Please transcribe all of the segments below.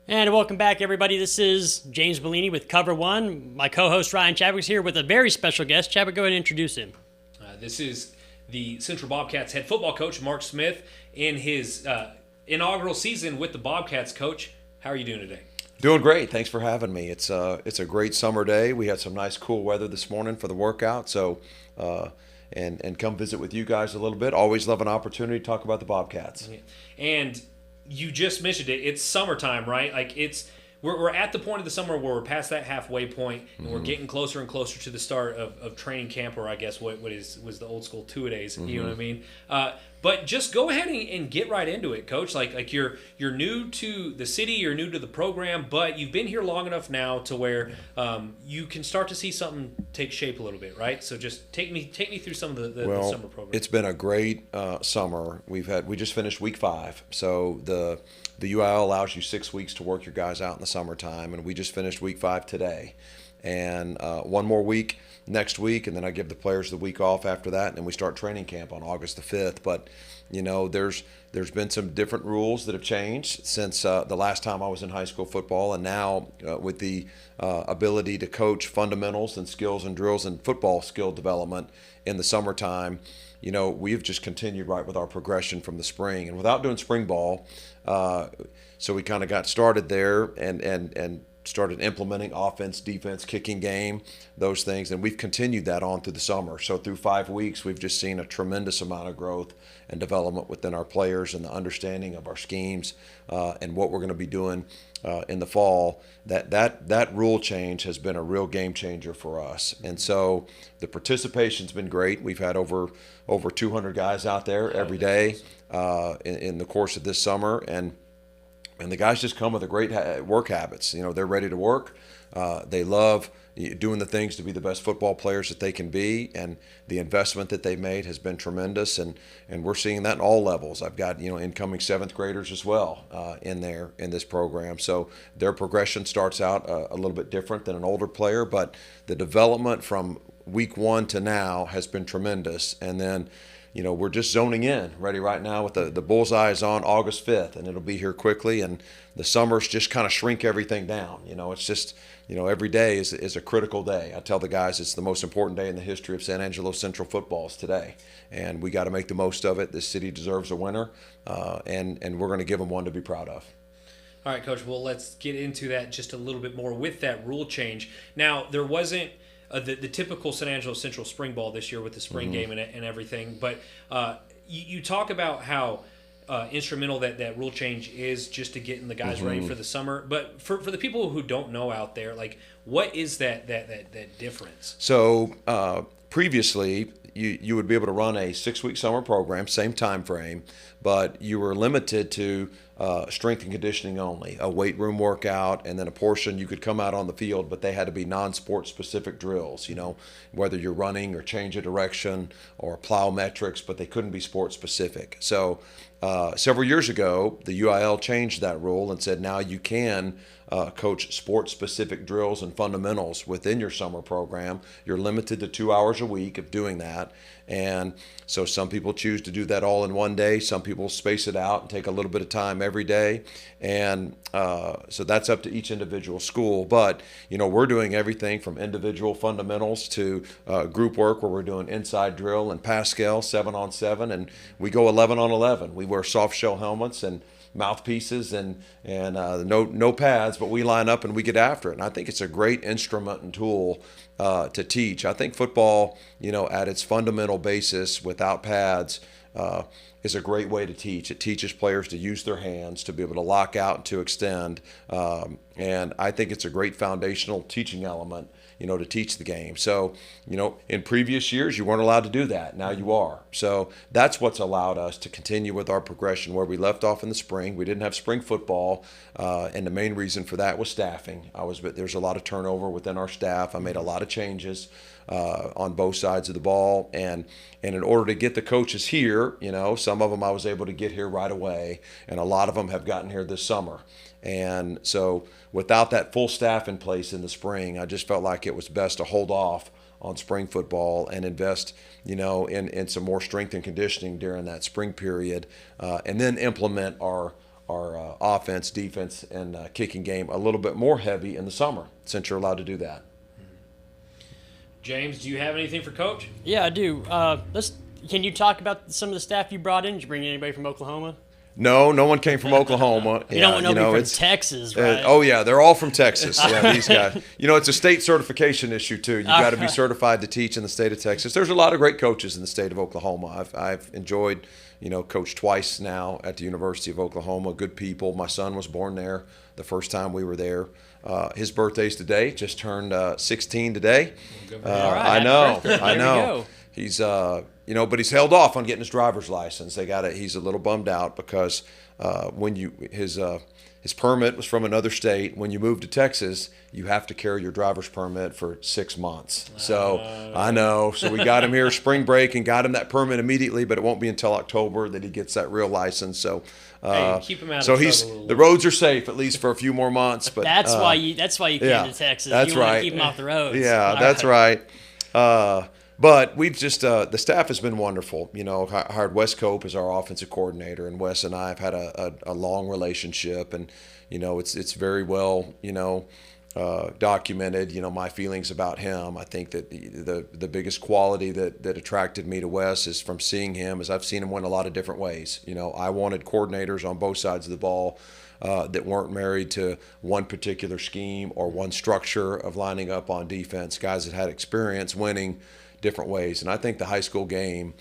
And welcome back, everybody. This is James Bellini with Cover One. My co-host Ryan Chadwick's here with a very special guest. Chadwick, go ahead and introduce him. This is the Central Bobcats head football coach, Mark Smith, in his inaugural season with the Bobcats. Coach, how are you doing today? Doing great. Thanks for having me. It's a great summer day. We had some nice cool weather this morning for the workout. So and come visit with you guys a little bit. Always love an opportunity to talk about the Bobcats. And you just mentioned it. It's summertime, right? We're at the point of the summer where we're past that halfway point, and we're getting closer and closer to the start of training camp, or I guess was the old school two-a-days. You know what I mean? But just go ahead and get right into it, Coach. Like you're new to the city, you're new to the program, but you've been here long enough now to where you can start to see something take shape a little bit, right? So just take me through some of the summer program. It's been a great summer. We just finished week 5, so the UIL allows you 6 weeks to work your guys out in the summertime, and we just finished week 5 today. And one more week next week, and then I give the players the week off after that, and we start training camp on August the 5th. But, you know, there's been some different rules that have changed since the last time I was in high school football, and now with the ability to coach fundamentals and skills and drills and football skill development in the summertime, you know, we've just continued right with our progression from the spring. And without doing spring ball, so we kind of got started there and started implementing offense, defense, kicking game, those things, and we've continued that on through the summer. So through 5 weeks, we've just seen a tremendous amount of growth and development within our players and the understanding of our schemes and what we're going to be doing in the fall. That rule change has been a real game changer for us, and so the participation's been great. We've had over 200 guys out there every day in the course of this summer, and the guys just come with a great work habits. You know, they're ready to work. They love doing the things to be the best football players that they can be, and the investment that they've made has been tremendous, and we're seeing that in all levels. I've got, you know, incoming 7th graders as well in this program, so their progression starts out a little bit different than an older player, but the development from week 1 to now has been tremendous. And then, you know, we're just zoning in, ready right now with the bullseye is on August 5th, and it'll be here quickly. And the summers just kind of shrink everything down. You know, it's just, you know, every day is a critical day. I tell the guys it's the most important day in the history of San Angelo Central football is today, and we got to make the most of it. This city deserves a winner, and we're going to give them one to be proud of. All right, Coach. Well, let's get into that just a little bit more with that rule change. Now, there wasn't the typical San Angelo Central spring ball this year with the spring game and everything, but you talk about how instrumental that rule change is just to getting the guys ready for the summer. But for the people who don't know out there, like, what is that difference? So previously, you would be able to run a 6-week summer program, same time frame, but you were limited to strength and conditioning only, a weight room workout, and then a portion you could come out on the field, but they had to be non-sport specific drills, you know, whether you're running or change of direction or plyometrics, but they couldn't be sport specific. So several years ago, the UIL changed that rule and said now you can coach sport-specific drills and fundamentals within your summer program. You're limited to 2 hours a week of doing that. And so some people choose to do that all in one day. Some people space it out and take a little bit of time every day. And so that's up to each individual school. But, you know, we're doing everything from individual fundamentals to group work where we're doing inside drill and Pascal 7-on-7. And we go 11-on-11. We wear soft shell helmets and mouthpieces and no pads, but we line up and we get after it. And I think it's a great instrument and tool to teach. I think football, you know, at its fundamental basis without pads is a great way to teach. It teaches players to use their hands, to be able to lock out and to extend. And I think it's a great foundational teaching element, you know, to teach the game. So, you know, in previous years, you weren't allowed to do that. Now you are. So that's what's allowed us to continue with our progression where we left off in the spring. We didn't have spring football, and the main reason for that was staffing. There's a lot of turnover within our staff. I made a lot of changes on both sides of the ball, and in order to get the coaches here, you know, some of them I was able to get here right away, and a lot of them have gotten here this summer. And so without that full staff in place in the spring, I just felt like it was best to hold off on spring football and invest, you know, in some more strength and conditioning during that spring period, and then implement our offense, defense, and kicking game a little bit more heavy in the summer since you're allowed to do that. James, do you have anything for Coach? Yeah, I do. Can you talk about some of the staff you brought in? Did you bring anybody from Oklahoma? No one came from Oklahoma. You don't want nobody from Texas, right? Oh yeah, they're all from Texas. Yeah, these guys. It's a state certification issue too. You got to be certified to teach in the state of Texas. There's a lot of great coaches in the state of Oklahoma. I've enjoyed, coached twice now at the University of Oklahoma. Good people. My son was born there the first time we were there. His birthday's today. Just turned 16 today. All right, I know. There I know. we go. He's but he's held off on getting his driver's license. He's a little bummed out because his permit was from another state. When you move to Texas, you have to carry your driver's permit for 6 months. So I know. So we got him here spring break and got him that permit immediately, but it won't be until October that he gets that real license. So keep him out so of he's trouble. the roads are safe at least for a few more months. But That's why you came to Texas. That's you want right. to keep them off the roads. Yeah, All that's right. But we've just the staff has been wonderful. Hired Wes Cope as our offensive coordinator, and Wes and I have had a long relationship, and it's very well documented. My feelings about him. I think that the biggest quality that attracted me to Wes is from seeing him, is I've seen him win a lot of different ways. I wanted coordinators on both sides of the ball that weren't married to one particular scheme or one structure of lining up on defense. Guys that had experience winning different ways, and I think the high school game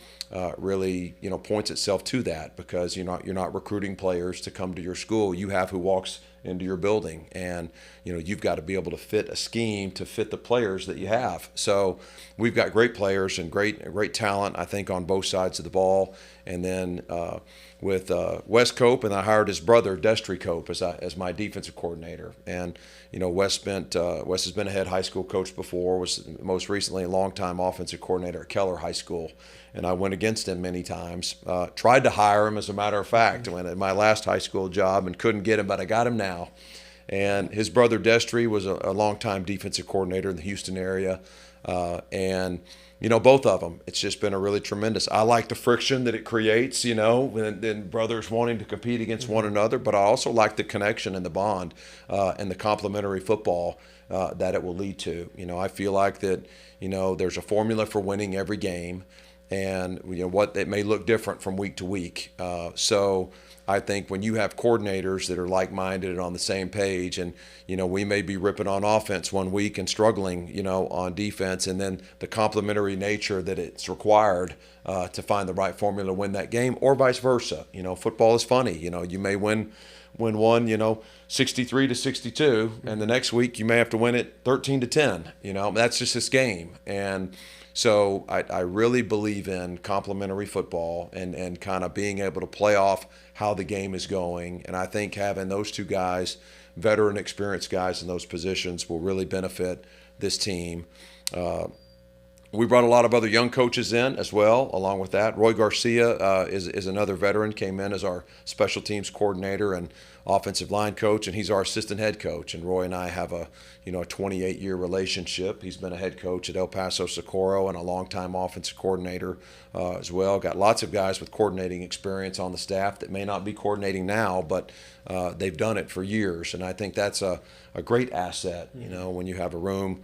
really points itself to that, because you're not recruiting players to come to your school. You have who walks into your building, and you've got to be able to fit a scheme to fit the players that you have. So we've got great players and great talent, I think, on both sides of the ball. And then with Wes Cope, and I hired his brother Destry Cope as my defensive coordinator. And Wes has been a head high school coach before, was most recently a longtime offensive coordinator at Keller High School, and I went against him many times. Tried to hire him, as a matter of fact, when at my last high school job, and couldn't get him, but I got him now. And his brother Destry was a longtime defensive coordinator in the Houston area, and both of them, it's just been a really tremendous. I like the friction that it creates, and brothers wanting to compete against one another, but I also like the connection and the bond and the complementary football that it will lead to. I feel like that, there's a formula for winning every game, and what it may look different from week to week. So I think when you have coordinators that are like-minded and on the same page, and we may be ripping on offense one week and struggling on defense, and then the complementary nature that it's required to find the right formula to win that game, or vice versa. Football is funny. You may win one 63-62, and the next week you may have to win it 13-10. That's just this game. And so I really believe in complementary football and kind of being able to play off how the game is going. And I think having those two guys, veteran, experienced guys in those positions, will really benefit this team. We brought a lot of other young coaches in as well, along with that. Roy Garcia is another veteran, came in as our special teams coordinator and offensive line coach, and he's our assistant head coach. And Roy and I have a 28-year relationship. He's been a head coach at El Paso Socorro and a longtime offensive coordinator as well. Got lots of guys with coordinating experience on the staff that may not be coordinating now, but they've done it for years. And I think that's a great asset, when you have a room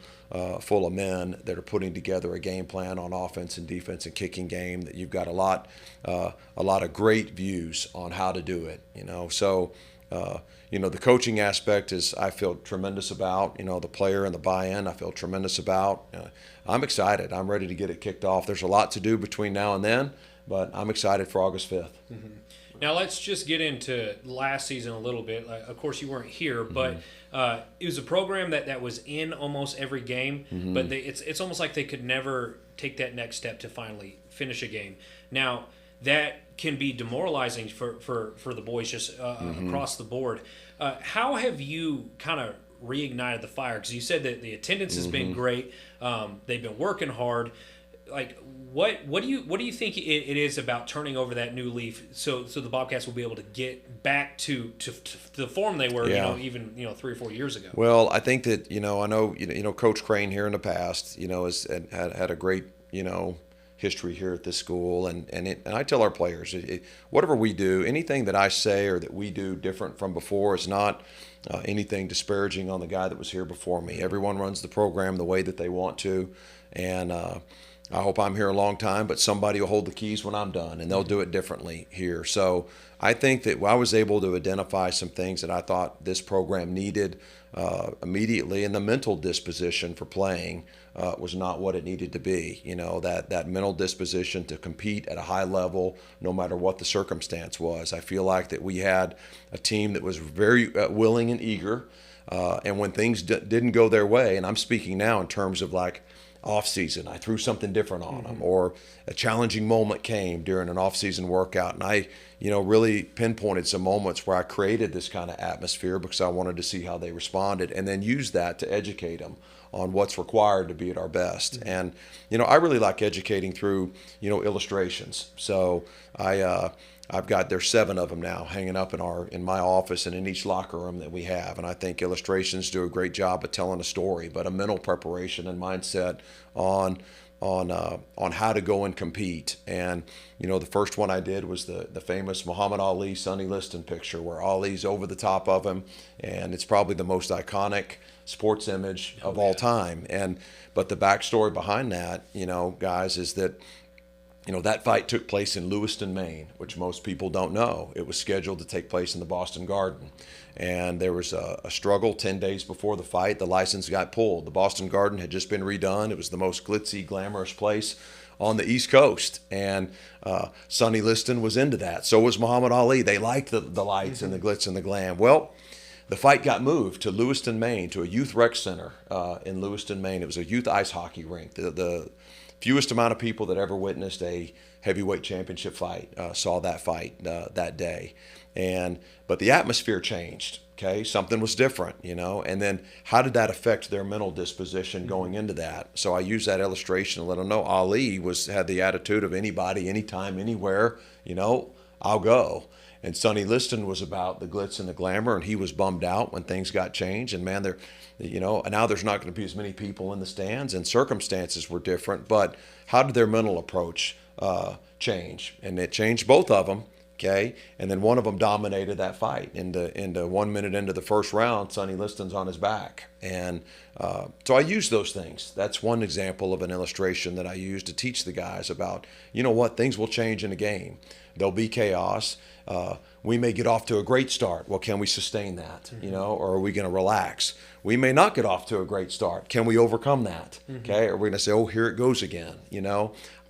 full of men that are putting together a game plan on offense and defense and kicking game, that you've got a lot of great views on how to do it. So the coaching aspect is, I feel tremendous about. The player and the buy-in, I feel tremendous about. I'm excited. I'm ready to get it kicked off. There's a lot to do between now and then, but I'm excited for August 5th. Mm-hmm. Now let's just get into last season a little bit. Of course, you weren't here, but it was a program that was in almost every game, but it's almost like they could never take that next step to finally finish a game. Now, that can be demoralizing for the boys just across the board. How have you kind of reignited the fire? Because you said that the attendance has been great. They've been working hard. Like, what do you think it is about turning over that new leaf so the Bobcats will be able to get back to the form they were, even 3 or 4 years ago? Well, I think that I know Coach Crane here in the past, has had a great history here at this school, and I tell our players, whatever we do, anything that I say or that we do different from before is not anything disparaging on the guy that was here before me. Everyone runs the program the way that they want to, and I hope I'm here a long time, but somebody will hold the keys when I'm done, and they'll do it differently here. So I think that I was able to identify some things that I thought this program needed immediately, and the mental disposition for playing was not what it needed to be. That mental disposition to compete at a high level, no matter what the circumstance was. I feel like that we had a team that was very willing and eager, and when things didn't go their way, and I'm speaking now in terms of like off-season, I threw something different on them, or a challenging moment came during an off-season workout, and I really pinpointed some moments where I created this kind of atmosphere because I wanted to see how they responded, and then use that to educate them on what's required to be at our best. And I really like educating through illustrations. So I've got, there's 7 of them now hanging up in my office and in each locker room that we have. And I think illustrations do a great job of telling a story, but a mental preparation and mindset on how to go and compete. And the first one I did was the famous Muhammad Ali Sonny Liston picture where Ali's over the top of him, and it's probably the most iconic sports image of all time. But the backstory behind that, guys, is that that fight took place in Lewiston, Maine, which most people don't know. It was scheduled to take place in the Boston Garden. And there was a struggle 10 days before the fight. The license got pulled. The Boston Garden had just been redone. It was the most glitzy, glamorous place on the East Coast. And Sonny Liston was into that. So was Muhammad Ali. They liked the lights and the glitz and the glam. Well, the fight got moved to Lewiston, Maine, to a youth rec center in Lewiston, Maine. It was a youth ice hockey rink. The fewest amount of people that ever witnessed a heavyweight championship fight saw that fight that day. But the atmosphere changed. Okay, something was different, and then how did that affect their mental disposition going into that? So I used that illustration to let them know Ali had the attitude of anybody, anytime, anywhere, I'll go. And Sonny Liston was about the glitz and the glamour, and he was bummed out when things got changed. And man, now there's not going to be as many people in the stands, and circumstances were different. But how did their mental approach change? And it changed both of them. Okay, and then one of them dominated that fight. Into 1 minute into the first round, Sonny Liston's on his back, and so I use those things. That's one example of an illustration that I use to teach the guys about, things will change in a game. There'll be chaos. We may get off to a great start. Well, can we sustain that? Or are we going to relax? We may not get off to a great start. Can we overcome that? Okay, or we're going to say, oh, here it goes again.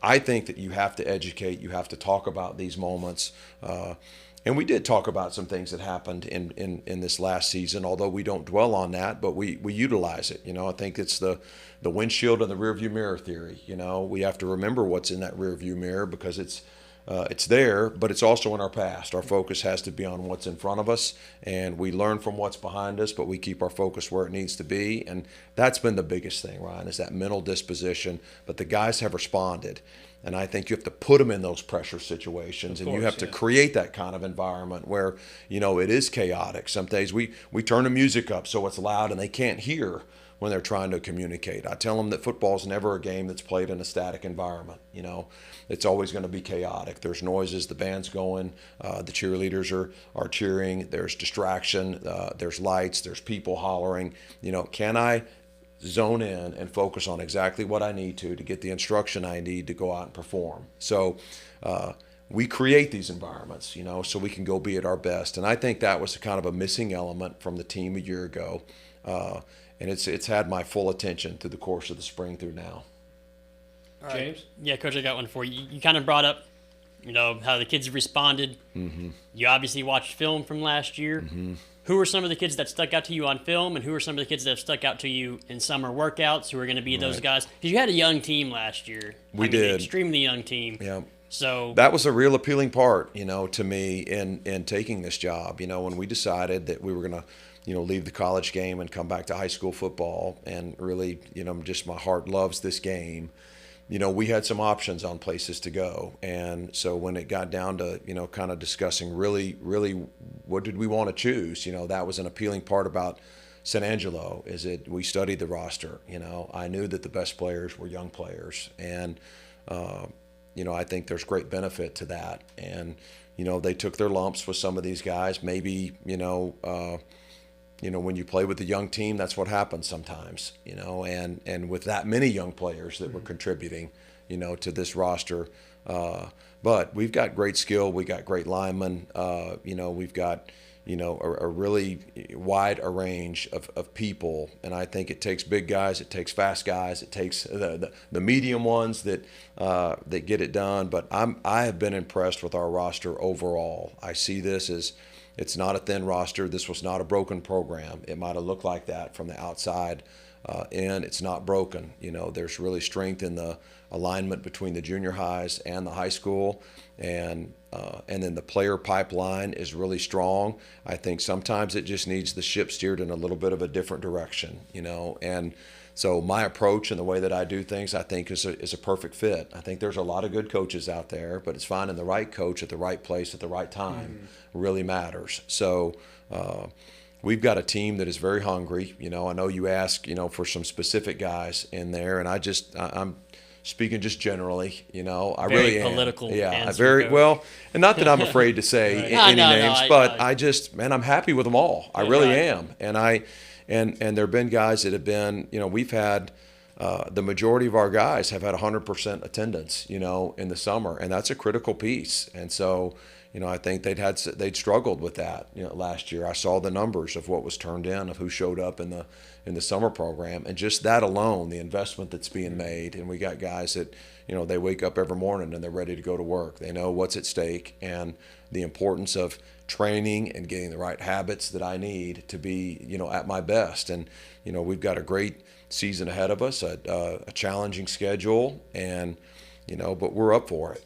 I think that you have to educate, you have to talk about these moments. And we did talk about some things that happened in this last season, although we don't dwell on that, but we utilize it. I think it's the windshield and the rearview mirror theory. We have to remember what's in that rearview mirror because it's there, but it's also in our past. Our focus has to be on what's in front of us, and we learn from what's behind us, but we keep our focus where it needs to be. And that's been the biggest thing, Ryan, is that mental disposition. But the guys have responded, and I think you have to put them in those pressure situations, and you have to create that kind of environment where, it is chaotic. Some days we turn the music up so it's loud and they can't hear when they're trying to communicate. I tell them that football is never a game that's played in a static environment. It's always going to be chaotic. There's noises, the band's going, the cheerleaders are cheering, there's distraction, there's lights, there's people hollering. Can I zone in and focus on exactly what I need to get the instruction I need to go out and perform? So we create these environments, so we can go be at our best. And I think that was kind of a missing element from the team a year ago. And it's had my full attention through the course of the spring through now. All right. James? Yeah, Coach, I got one for you. You kind of brought up, how the kids responded. Mm-hmm. You obviously watched film from last year. Mm-hmm. Who are some of the kids that stuck out to you on film, and who are some of the kids that have stuck out to you in summer workouts who are going to be those guys? Because you had a young team last year. We did. Extremely young team. Yeah. So that was a real appealing part, to me in taking this job. When we decided that we were going to, leave the college game and come back to high school football, and really, just my heart loves this game. We had some options on places to go. And so when it got down to, kind of discussing really what did we want to choose, that was an appealing part about San Angelo, is that we studied the roster. I knew that the best players were young players. And I think there's great benefit to that. And, they took their lumps with some of these guys. Maybe, when you play with a young team, that's what happens sometimes, and with that many young players that were contributing, to this roster. But we've got great skill. We got great linemen. We've got, a really wide a range of people. And I think it takes big guys. It takes fast guys. It takes the medium ones that get it done. But I have been impressed with our roster overall. I see this as it's not a thin roster. This was not a broken program. It might have looked like that from the outside in. It's not broken. There's really strength in the alignment between the junior highs and the high school, and then the player pipeline is really strong. I think sometimes it just needs the ship steered in a little bit of a different direction, and so my approach and the way that I do things, I think, is a perfect fit. I think there's a lot of good coaches out there, but it's finding the right coach at the right place at the right time really matters. So we've got a team that is very hungry. I know you ask, for some specific guys in there, and I'm speaking just generally, I very really am. Political. Yeah, very Coach. well, and not that I'm afraid to say any names, but I'm happy with them all. I really am, and there have been guys that have been, we've had the majority of our guys have had 100% attendance, in the summer, and that's a critical piece. And so, I think they'd struggled with that, last year. I saw the numbers of what was turned in, of who showed up in the summer program, and just that alone, the investment that's being made. And we got guys that, they wake up every morning and they're ready to go to work. They know what's at stake and the importance of training and getting the right habits that I need to be, at my best. And, we've got a great season ahead of us, a challenging schedule, and, but we're up for it,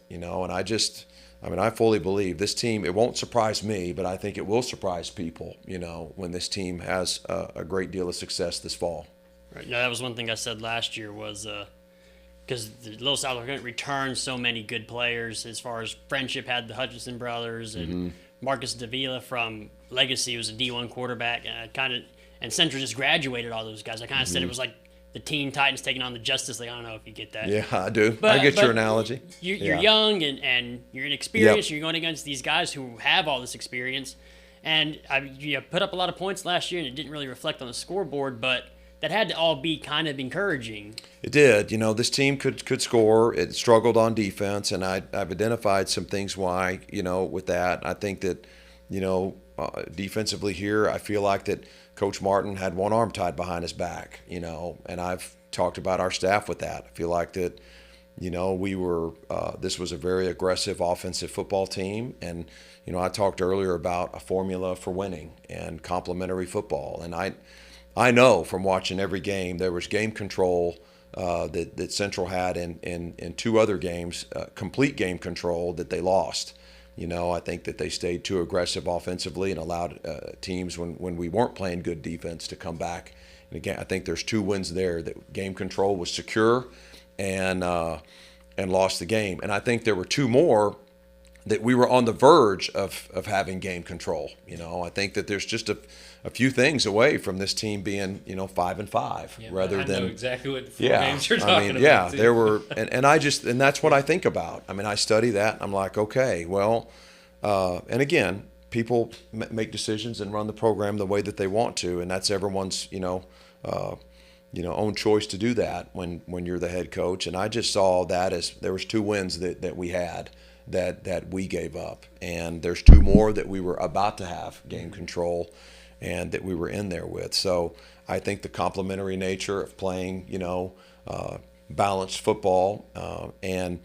and I fully believe this team, it won't surprise me, but I think it will surprise people, when this team has a great deal of success this fall. Right. That was one thing I said last year was because the Little South couldn't return so many good players. As far as Friendship had the Hutchinson brothers, and Marcus Davila from Legacy was a D1 quarterback, and Central just graduated all those guys. I kind of said it was like the Teen Titans taking on the Justice League. I don't know if you get that. Yeah, I do. I get your analogy. You're young and you're inexperienced. You're going against these guys who have all this experience. And you put up a lot of points last year, and it didn't really reflect on the scoreboard, but that had to all be kind of encouraging. It did. This team could score. It struggled on defense, and I've identified some things why, with that. I think that, defensively here, I feel like that Coach Martin had one arm tied behind his back, and I've talked about our staff with that. I feel like that, we were this was a very aggressive offensive football team, and, I talked earlier about a formula for winning and complementary football, and I know from watching every game there was game control that Central had in two other games, complete game control that they lost. I think that they stayed too aggressive offensively and allowed teams when we weren't playing good defense to come back. And again, I think there's two wins there. That game control was secure and lost the game. And I think there were two more that we were on the verge of having game control. I think that there's just a few things away from this team being 5-5 rather than. I know exactly what four games you're talking about. Yeah, there were, and that's what I think about. I study that. I'm like, okay, well, and again, people make decisions and run the program the way that they want to, and that's everyone's own choice to do that when you're the head coach. And I just saw that as there was two wins that we had that we gave up, and there's two more that we were about to have game control and that we were in there with. So I think the complementary nature of playing, balanced football and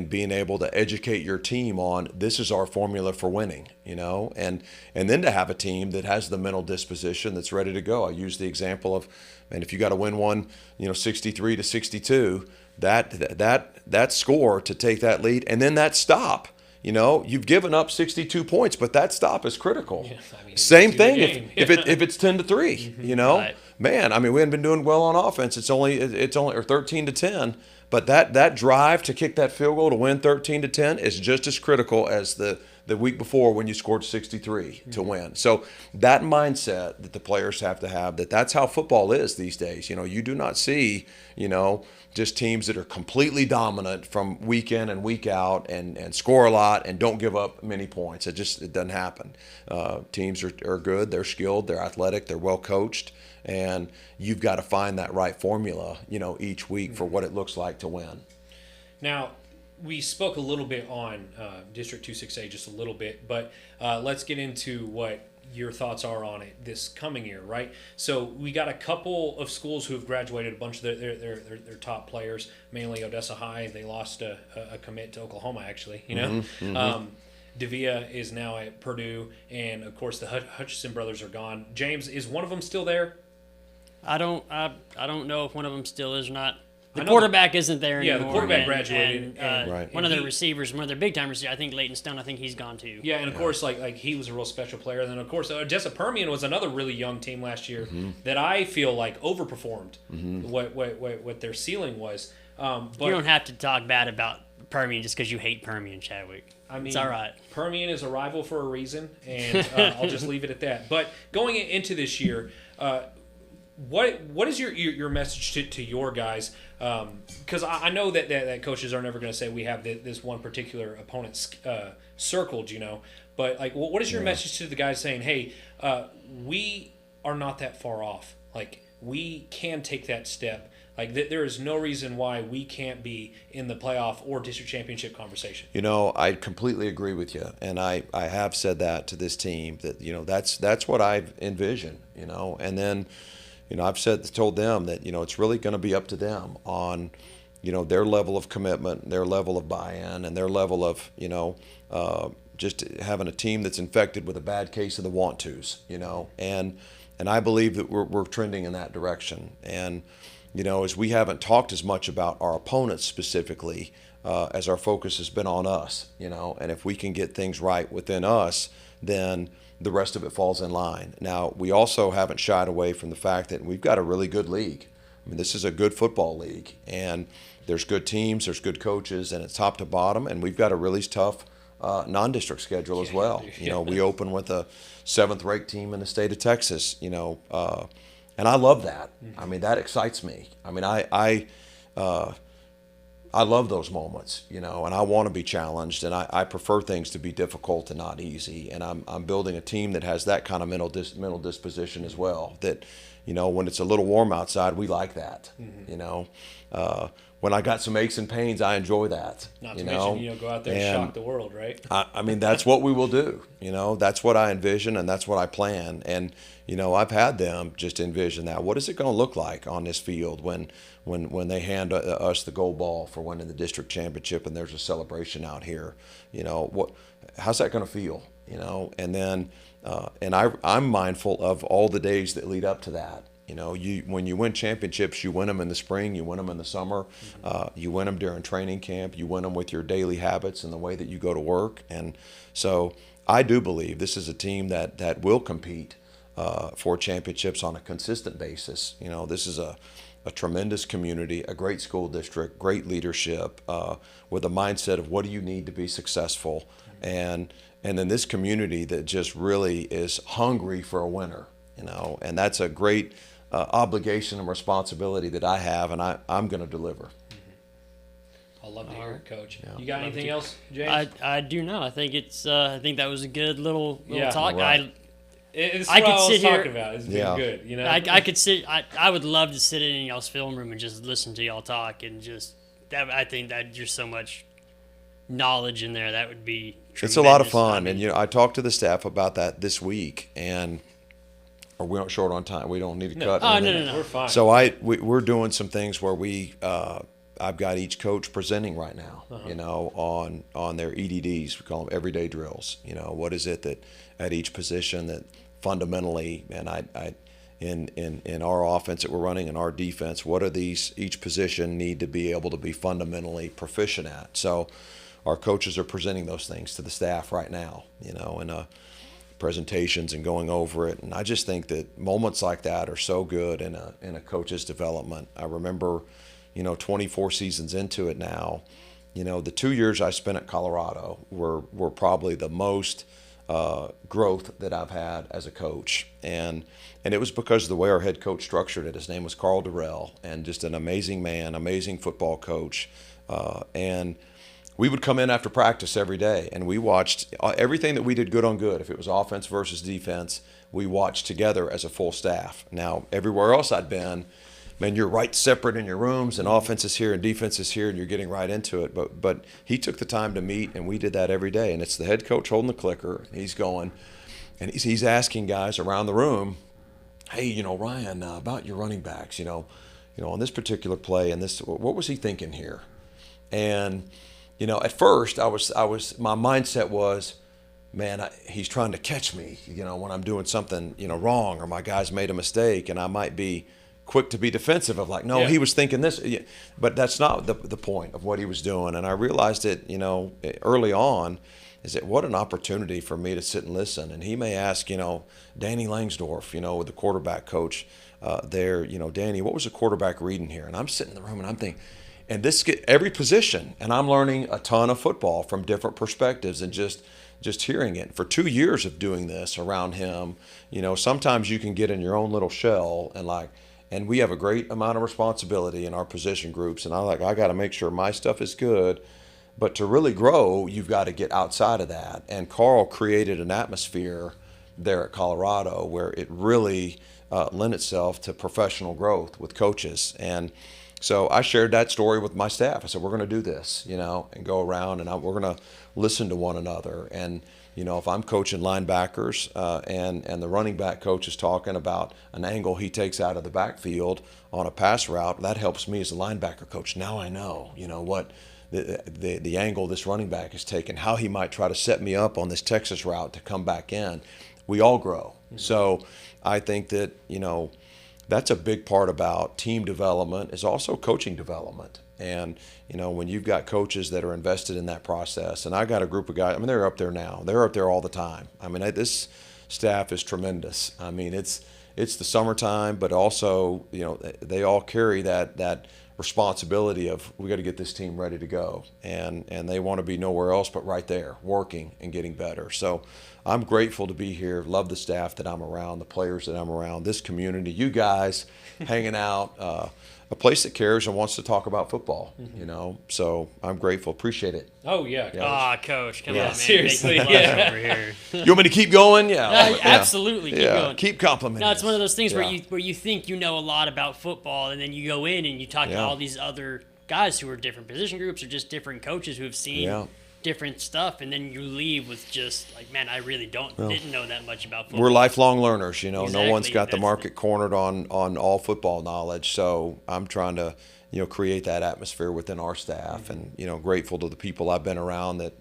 being able to educate your team on this is our formula for winning, and then to have a team that has the mental disposition that's ready to go. I use the example of, and if you got to win one, 63-62, that score to take that lead, and then that stop. You've given up 62 points, but that stop is critical. Yeah, same thing if it's 10-3. Right. Man, we haven't been doing well on offense. It's only or 13-10, but that drive to kick that field goal to win 13-10 is just as critical as the the week before when you scored 63 to win. So that mindset that the players have to have, that's how football is these days. You do not see, just teams that are completely dominant from week in and week out and score a lot and don't give up many points. It doesn't happen. Teams are good, they're skilled, they're athletic, they're well coached, and you've got to find that right formula, each week for what it looks like to win. Now, we spoke a little bit on District 2-6A, just a little bit, but let's get into what your thoughts are on it this coming year, right? So we got a couple of schools who have graduated, a bunch of their top players, mainly Odessa High. They lost a commit to Oklahoma, actually, Davia is now at Purdue, and of course the Hutchison brothers are gone. James, is one of them still there? I don't know if one of them still is or not. The quarterback isn't there anymore. Yeah, the quarterback graduated. And right. One of their receivers, one of their big-time receivers, I think Leighton Stone, I think he's gone too. Yeah, and of course, like he was a real special player. And then, of course, Odessa Permian was another really young team last year that I feel like overperformed what their ceiling was. But you don't have to talk bad about Permian just because you hate Permian, Chadwick. I mean, it's all right. Permian is a rival for a reason, and I'll just leave it at that. But going into this year, what is your message to your guys? Because I know that coaches are never going to say we have this one particular opponent circled, But like, what is your message to the guys saying, hey, we are not that far off. Like, we can take that step. Like, there is no reason why we can't be in the playoff or district championship conversation. I completely agree with you, and I have said that to this team that that's what I envision. And then. I've told them that, it's really going to be up to them on, their level of commitment, their level of buy-in, and their level of, just having a team that's infected with a bad case of the want-tos, and I believe that we're trending in that direction. And, as we haven't talked as much about our opponents specifically, as our focus has been on us, and if we can get things right within us, then the rest of it falls in line. Now, we also haven't shied away from the fact that we've got a really good league. I mean, this is a good football league, and there's good teams, there's good coaches, and it's top to bottom, and we've got a really tough non-district schedule as well. We open with a 7th-ranked team in the state of Texas, and I love that. I mean, that excites me. I mean, I love those moments, and I want to be challenged, and I prefer things to be difficult and not easy. And I'm building a team that has that kind of mental disposition as well. That, when it's a little warm outside, we like that. When I got some aches and pains, I enjoy that. Not to mention, go out there and shock the world, right? I mean, that's what we will do. That's what I envision, and that's what I plan. And I've had them just envision that. What is it going to look like on this field when they hand us the gold ball for winning the district championship and there's a celebration out here? How's that going to feel? And then I'm mindful of all the days that lead up to that. When you win championships, you win them in the spring, you win them in the summer, you win them during training camp, you win them with your daily habits and the way that you go to work. And so I do believe this is a team that will compete for championships on a consistent basis. This is a tremendous community, a great school district, great leadership, with a mindset of what do you need to be successful, and then this community that just really is hungry for a winner, and that's a great obligation and responsibility that I have, and I'm going to deliver. I'll love to hear it, Coach. Yeah. You got anything else, James? I do not. I think I think that was a good little talk. Right. It's what I was talking about. It's been good, I could sit. I would love to sit in y'all's film room and just listen to y'all talk and just. I think that there's so much knowledge in there. That would be. It's a lot of fun, and I talked to the staff about that this week, and we aren't short on time. We don't need to cut. Oh no, we're fine. So we're doing some things where I've got each coach presenting right now, on their EDDs. We call them everyday drills. What is it that at each position that fundamentally, and in our offense that we're running and our defense, what are each position need to be able to be fundamentally proficient at? So our coaches are presenting those things to the staff right now, in presentations and going over it. And I just think that moments like that are so good in a coach's development. I remember, 24 seasons into it now, the 2 years I spent at Colorado were probably the most growth that I've had as a coach, and it was because of the way our head coach structured it. His name was Carl Durrell, and just an amazing man, amazing football coach, and we would come in after practice every day, and we watched everything that we did good on good. If it was offense versus defense, we watched together as a full staff. Now, everywhere else I'd been, man, you're right separate in your rooms, and offense is here and defense is here, and you're getting right into it. But he took the time to meet, and we did that every day. And it's the head coach holding the clicker, and he's going, and he's asking guys around the room, hey, Ryan, about your running backs, on this particular play and this, what was he thinking here? And at first I was my mindset was, man, he's trying to catch me, when I'm doing something, wrong, or my guys made a mistake, and I might be quick to be defensive of like, no, yeah. He was thinking this, but that's not the point of what he was doing. And I realized it, early on, is that what an opportunity for me to sit and listen. And he may ask, Danny Langsdorf, the quarterback coach there, Danny, what was the quarterback reading here? And I'm sitting in the room and I'm thinking, and this get every position, and I'm learning a ton of football from different perspectives, and just hearing it. For 2 years of doing this around him, sometimes you can get in your own little shell and we have a great amount of responsibility in our position groups, and I got to make sure my stuff is good. But to really grow, you've got to get outside of that. And Carl created an atmosphere there at Colorado where it really lent itself to professional growth with coaches. And so I shared that story with my staff. I said, we're going to do this, and go around, and we're going to listen to one another. And if I'm coaching linebackers and the running back coach is talking about an angle he takes out of the backfield on a pass route, that helps me as a linebacker coach. Now I know, what the angle this running back is taking, how he might try to set me up on this Texas route to come back in. We all grow. Mm-hmm. So I think that, that's a big part about team development, is also coaching development. And, when you've got coaches that are invested in that process, and I got a group of guys, they're up there now. They're up there all the time. This staff is tremendous. It's the summertime, but also, they all carry that responsibility of, we got to get this team ready to go. And they want to be nowhere else but right there, working and getting better. So I'm grateful to be here. Love the staff that I'm around, the players that I'm around, this community, you guys hanging out, a place that cares and wants to talk about football, So I'm grateful. Appreciate it. Oh, yeah. Coach, come Yeah, on, man. seriously. Make me blush over here. You want me to keep going? Yeah. Absolutely. Keep going. Keep complimenting. No, it's one of those things Yeah. where you think you know a lot about football, and then you go in and you talk to all these other guys who are different position groups or just different coaches who have seen different stuff, and then you leave with just like, man, I really didn't know that much about football. We're lifelong learners, No one's got the That's market cornered on all football knowledge. So I'm trying to, create that atmosphere within our staff, and, grateful to the people I've been around that,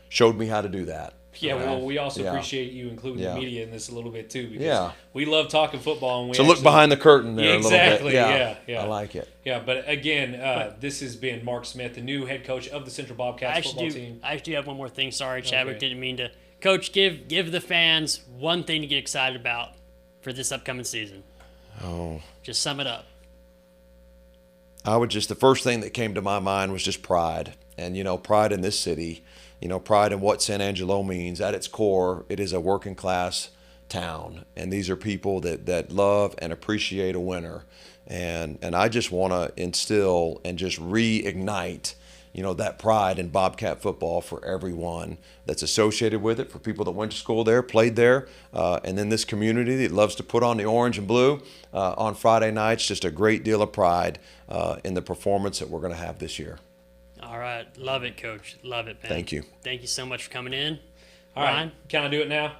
showed me how to do that. Yeah, well, we also appreciate you including the media in this a little bit too, because we love talking football. And we look behind the curtain there exactly, a little bit. Yeah. I like it. Yeah, but again, this has been Mark Smith, the new head coach of the Central Bobcats football team. I actually have one more thing. Sorry, Chadwick, didn't mean to. Coach, give the fans one thing to get excited about for this upcoming season. Oh. Just sum it up. The first thing that came to my mind was just pride. And, pride in this city, pride in what San Angelo means. At its core, it is a working class town. And these are people that love and appreciate a winner. And I just want to instill and just reignite, that pride in Bobcat football for everyone that's associated with it, for people that went to school there, played there, and then this community that loves to put on the orange and blue on Friday nights. Just a great deal of pride in the performance that we're going to have this year. All right. Love it, Coach. Love it, man. Thank you. Thank you so much for coming in. All right. Can I do it now?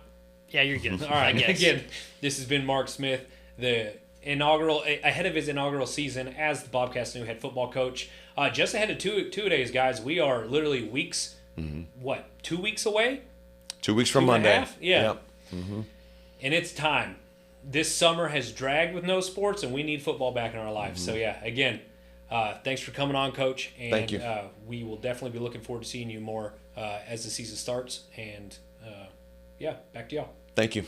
Yeah, you're good. All right. Again, this has been Mark Smith, ahead of his inaugural season as the Bobcats' new head football coach. Just ahead of two-a-days, guys. We are literally weeks, 2 weeks away? 2 weeks from Monday. 2.5? Yeah. Yep. Mm-hmm. And it's time. This summer has dragged with no sports, and we need football back in our lives. So, again, thanks for coming on, Coach. And, thank you. We will definitely be looking forward to seeing you more as the season starts. And, back to y'all. Thank you.